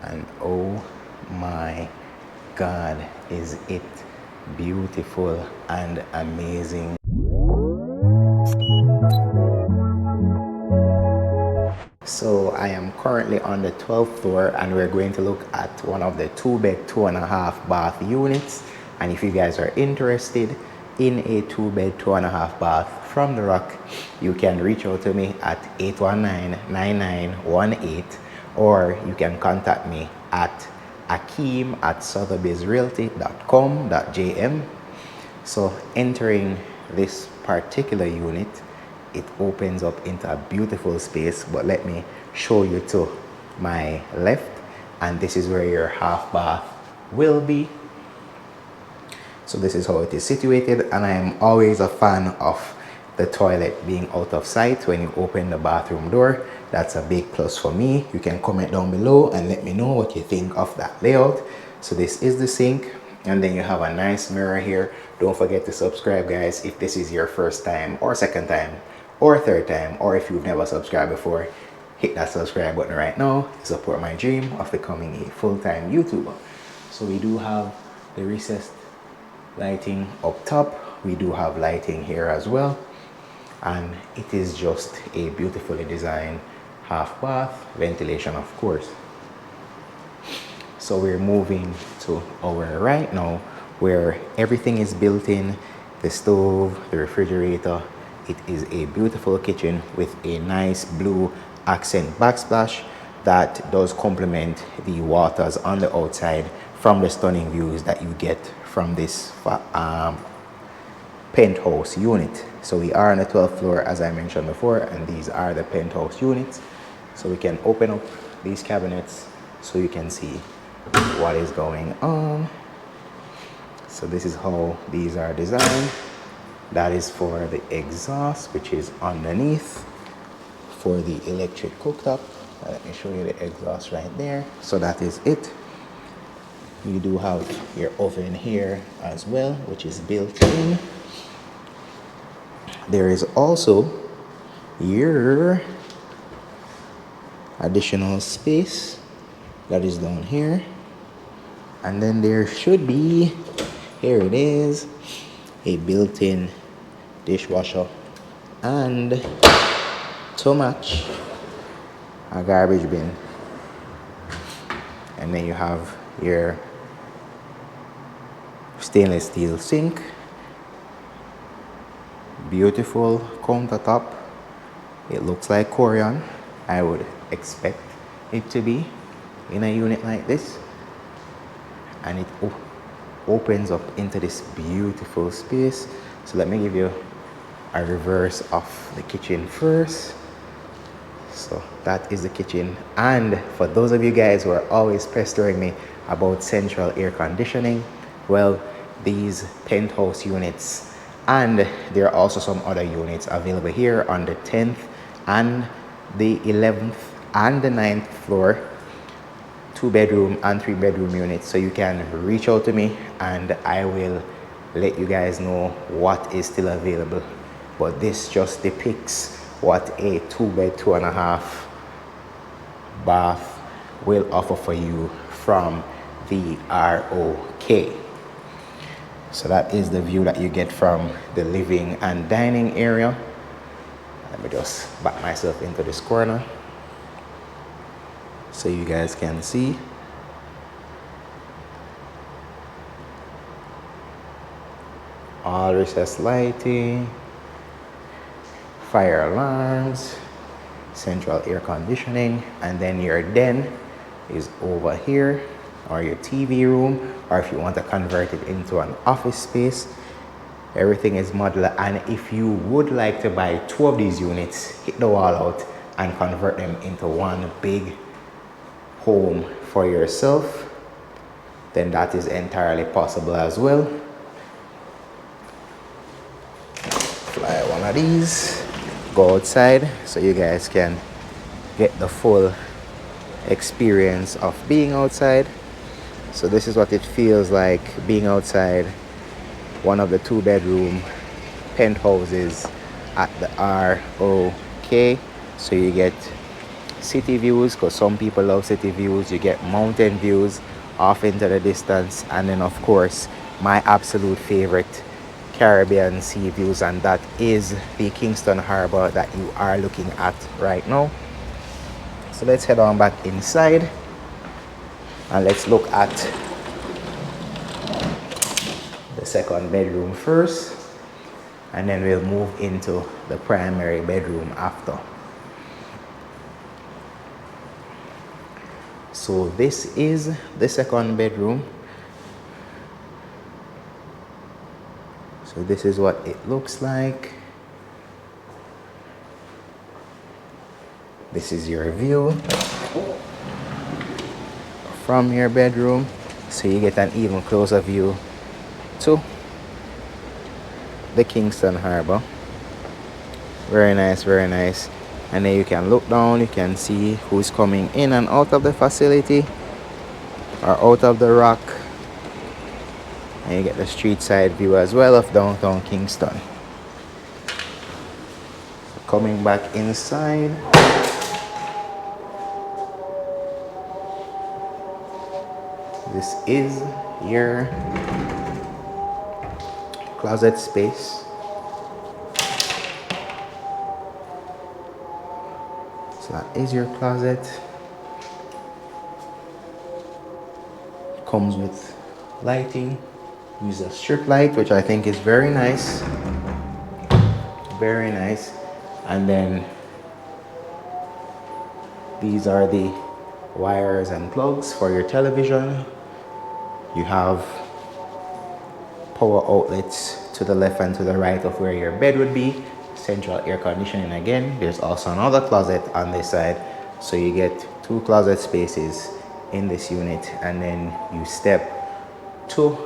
And oh my god, is it beautiful and amazing. So I am currently on the 12th floor and we're going to look at one of the 2-bed 2.5 bath units. And if you guys are interested in a 2-bed 2.5 bath from the ROK, you can reach out to me at 819-9918, or you can contact me at Akeem at sotheby'srealty.com.jm. So entering this particular unit, it opens up into a beautiful space, but let me show you to my left, and this is where your half bath will be. So this is how it is situated, and I am always a fan of the toilet being out of sight when you open the bathroom door. That's a big plus for me. You can comment down below and let me know what you think of that layout. So this is the sink, and then you have a nice mirror here. Don't forget to subscribe, guys, if this is your first time or second time or third time, or if you've never subscribed before. Hit that subscribe button right now to support my dream of becoming a full-time YouTuber. So we do have the recessed lighting up top. We do have lighting here as well, and it is just a beautifully designed half bath, ventilation of course. So we're moving to our right now, where everything is built in, the stove, the refrigerator. It is a beautiful kitchen with a nice blue accent backsplash that does complement the waters on the outside from the stunning views that you get from this penthouse unit. So we are on the 12th floor, as I mentioned before, and these are the penthouse units. So we can open up these cabinets so you can see what is going on. So this is how these are designed. That is for the exhaust, which is underneath. For the electric cooktop, let me show you the exhaust right there. So that is it. You do have your oven here as well, which is built in. There is also your additional space that is down here, and then there should be, here it is, a built-in dishwasher, and to match, a garbage bin. And then you have your stainless steel sink, beautiful countertop. It looks like Corian. I would expect it to be in a unit like this, and it opens up into this beautiful space. So let me give you a reverse of the kitchen first. So that is the kitchen. And for those of you guys who are always pestering me about central air conditioning, well, these penthouse units, and there are also some other units available here on the 10th and the 11th and the 9th floor, 2-bedroom and 3-bedroom units. So you can reach out to me and I will let you guys know what is still available. But this just depicts what a 2-bed 2.5 bath will offer for you from the ROK. So that is the view that you get from the living and dining area. Let me just back myself into this corner so you guys can see. All recessed lighting, fire alarms, central air conditioning, and then your den is over here, or your TV room, or if you want to convert it into an office space. Everything is modular, and if you would like to buy 2 of these units, hit the wall out and convert them into one big home for yourself, then that is entirely possible as well. Fly one of these, go outside so you guys can get the full experience of being outside. So this is what it feels like being outside one of the 2-bedroom penthouses at the ROK. So you get city views, because some people love city views. You get mountain views off into the distance, and then of course my absolute favorite, Caribbean sea views, and that is the Kingston Harbor that you are looking at right now. So let's head on back inside and let's look at the second bedroom first, and then we'll move into the primary bedroom after. So this is the second bedroom. So this is what it looks like. This is your view from your bedroom, so you get an even closer view to the Kingston Harbor. Very nice, very nice. And then you can look down, you can see who's coming in and out of the facility or out of the ROK. And you get the street side view as well of downtown Kingston. So coming back inside, this is your closet space. So that is your closet. Comes with lighting. Use a strip light, which I think is very nice. Very nice. And then these are the wires and plugs for your television. You have power outlets to the left and to the right of where your bed would be. Central air conditioning again. There's also another closet on this side, so you get two closet spaces in this unit, and then you step to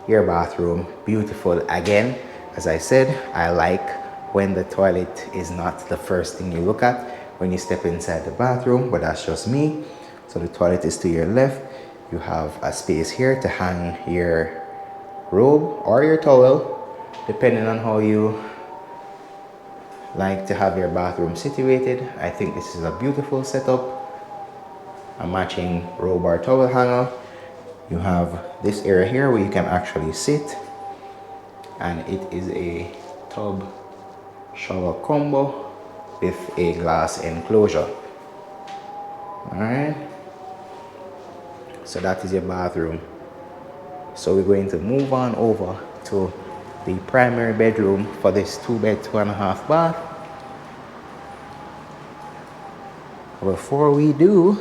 your bathroom. Beautiful again. As I said, I like when the toilet is not the first thing you look at when you step inside the bathroom, but that's just me. So the toilet is to your left. You have a space here to hang your robe or your towel, depending on how you like to have your bathroom situated. I think this is a beautiful setup. A matching robe or towel hanger. You have this area here where you can actually sit, and it is a tub shower combo with a glass enclosure. Alright, so that is your bathroom. So we're going to move on over to the primary bedroom for this 2-bed, 2.5 bath. Before we do,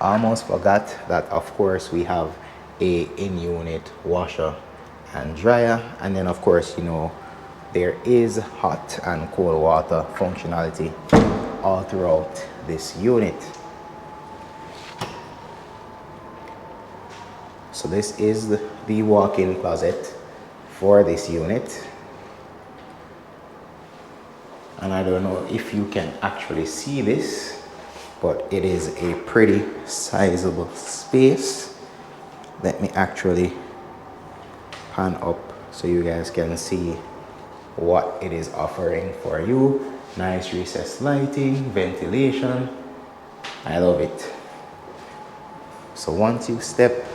I almost forgot that of course we have a in-unit washer and dryer, and then of course, you know, there is hot and cold water functionality all throughout this unit. So this is the walk-in closet for this unit, and I don't know if you can actually see this, but it is a pretty sizable space. Let me actually pan up so you guys can see what it is offering for you. Nice recessed lighting, ventilation. I love it. So once you step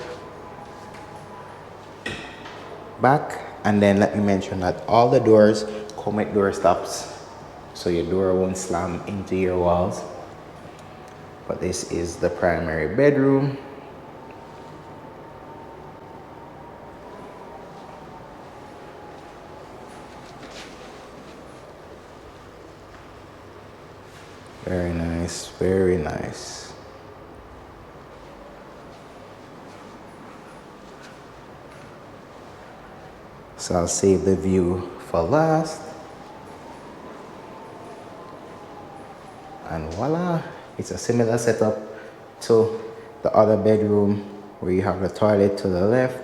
back, and then let me mention that all the doors come with door stops, so your door won't slam into your walls. But this is the primary bedroom. Very nice, very nice. So I'll save the view for last. And voila, it's a similar setup to the other bedroom where you have the toilet to the left.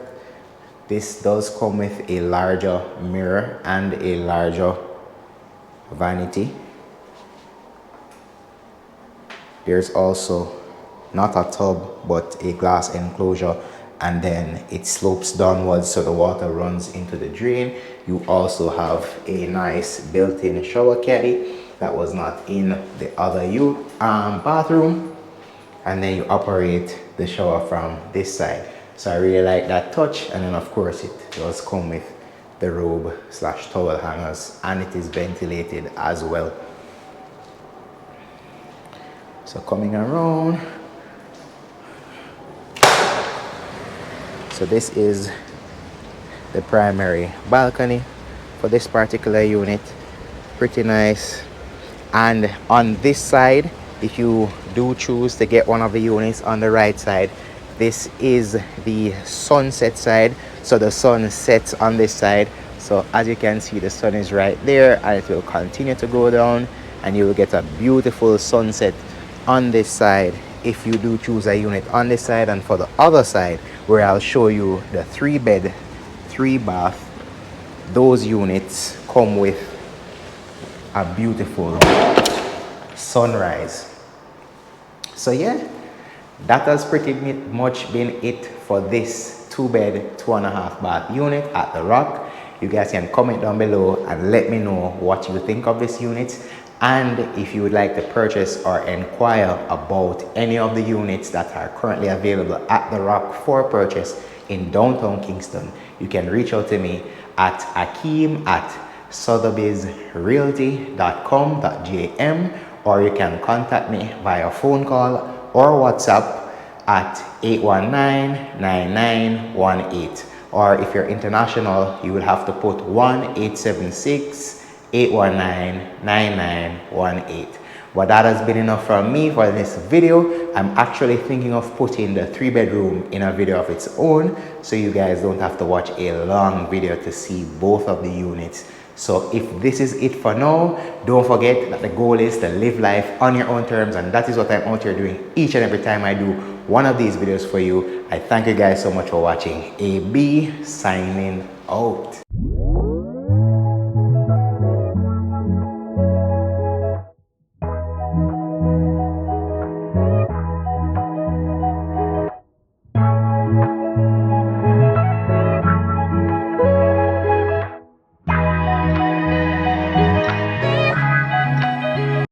This does come with a larger mirror and a larger vanity. There's also not a tub but a glass enclosure, and then it slopes downwards so the water runs into the drain. You also have a nice built-in shower caddy that was not in the other bathroom, and then you operate the shower from this side. So I really like that touch. And then of course it does come with the robe slash towel hangers, and it is ventilated as well. So coming around, so this is the primary balcony for this particular unit. Pretty nice. And on this side, if you do choose to get one of the units on the right side, this is the sunset side. So the sun sets on this side. So as you can see, the sun is right there, and it will continue to go down, and you will get a beautiful sunset on this side if you do choose a unit on this side. And for the other side, where I'll show you the 3-bed, 3-bath, those units come with a beautiful sunrise. So yeah, that has pretty much been it for this 2-bed, 2.5-bath unit at the ROK. You guys can comment down below and let me know what you think of this unit, and if you would like to purchase or inquire about any of the units that are currently available at the ROK for purchase in downtown Kingston, you can reach out to me at Akeem at sothebysrealty.com.jm, or you can contact me via phone call or WhatsApp at 819-9918. Or if you're international, you will have to put 1-876-819-9918. But that has been enough from me for this video. I'm actually thinking of putting the 3-bedroom in a video of its own, so you guys don't have to watch a long video to see both of the units. So if this is it for now, don't forget that the goal is to live life on your own terms, and that is what I'm out here doing each and every time I do one of these videos for you. I thank you guys so much for watching. AB signing out.